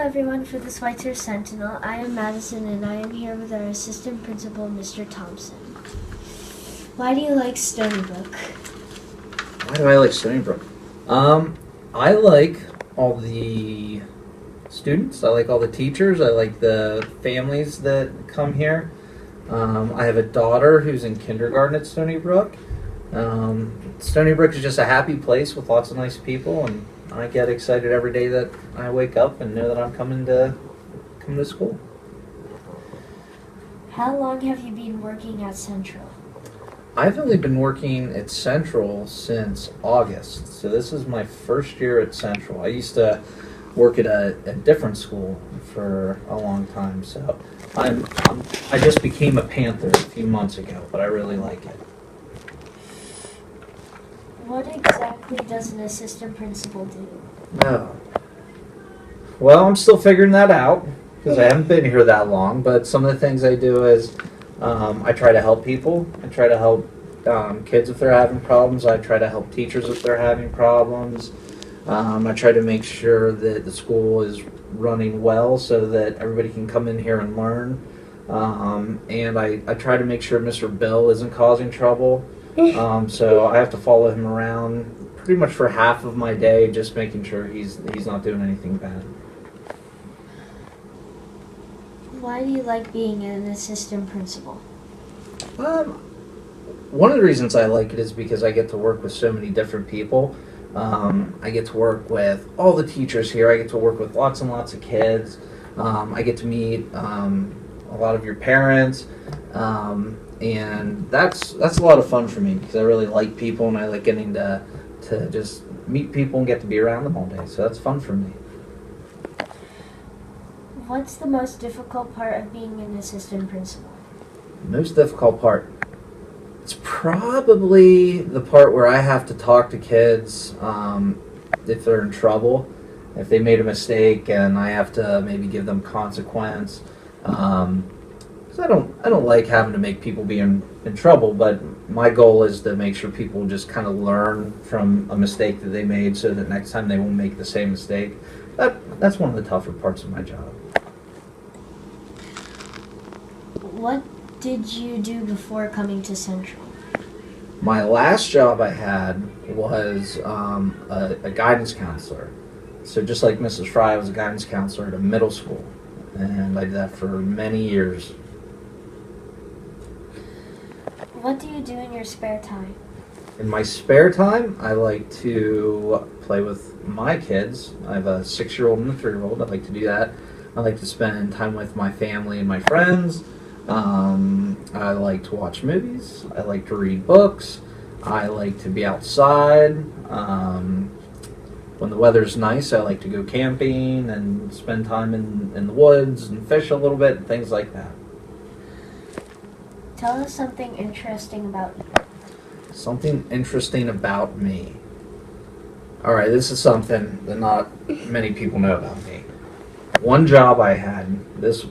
everyone for the Schweitzer Sentinel. I am Madison and I am here with our assistant principal, Mr. Thompson. Why do you like Stony Brook? Why do I like Stony Brook? I like all the students. I like all the teachers. I like the families that come here. I have a daughter who's in kindergarten at Stony Brook. Stony Brook is just a happy place with lots of nice people, and I get excited every day that I wake up and know that I'm coming to school. How long have you been working at Central? I've only been working at Central since August, so this is my first year at Central. I used to work at a different school for a long time, so I just became a Panther a few months ago, but I really like it. What exactly does an assistant principal do? Oh. Well, I'm still figuring that out because I haven't been here that long, but some of the things I do is I try to help people. I try to help kids if they're having problems. I try to help teachers if they're having problems. I try to make sure that the school is running well so that everybody can come in here and learn. And I try to make sure Mr. Bill isn't causing trouble. So I have to follow him around pretty much for half of my day, just making sure he's not doing anything bad. Why do you like being an assistant principal? One of the reasons I like it is because I get to work with so many different people. I get to work with all the teachers here. I get to work with lots and lots of kids. I get to meet a lot of your parents. And that's a lot of fun for me because I really like people and I like getting to just meet people and get to be around them all day. So that's fun for me. What's the most difficult part of being an assistant principal? Most difficult part? It's probably the part where I have to talk to kids if they're in trouble, if they made a mistake, and I have to maybe give them consequence. I don't like having to make people be in trouble, but my goal is to make sure people just kind of learn from a mistake that they made so that next time they won't make the same mistake. That's one of the tougher parts of my job. What did you do before coming to Central? My last job I had was a guidance counselor. So just like Mrs. Fry, I was a guidance counselor at a middle school, and I did that for many years. What do you do in your spare time? In my spare time, I like to play with my kids. I have a 6-year-old and a 3-year-old. I like to do that. I like to spend time with my family and my friends. I like to watch movies. I like to read books. I like to be outside. When the weather's nice, I like to go camping and spend time in the woods and fish a little bit and things like that. Tell us something interesting about you. Something interesting about me. Alright, this is something that not many people know about me. One job I had, this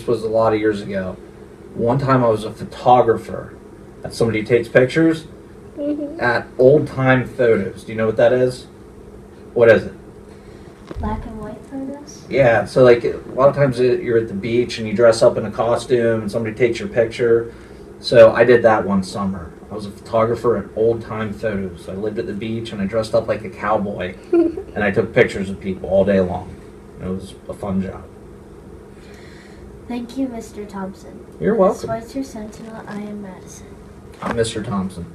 was a lot of years ago. One time I was a photographer. That's somebody who takes pictures at old-time photos. Do you know what that is? What is it? Black and white photos? Yeah, so like a lot of times you're at the beach and you dress up in a costume and somebody takes your picture. So I did that one summer. I was a photographer at old-time photos. I lived at the beach and I dressed up like a cowboy and I took pictures of people all day long. It was a fun job. Thank you, Mr. Thompson. You're welcome. Schweitzer Sentinel, I am Madison. I'm Mr. Thompson.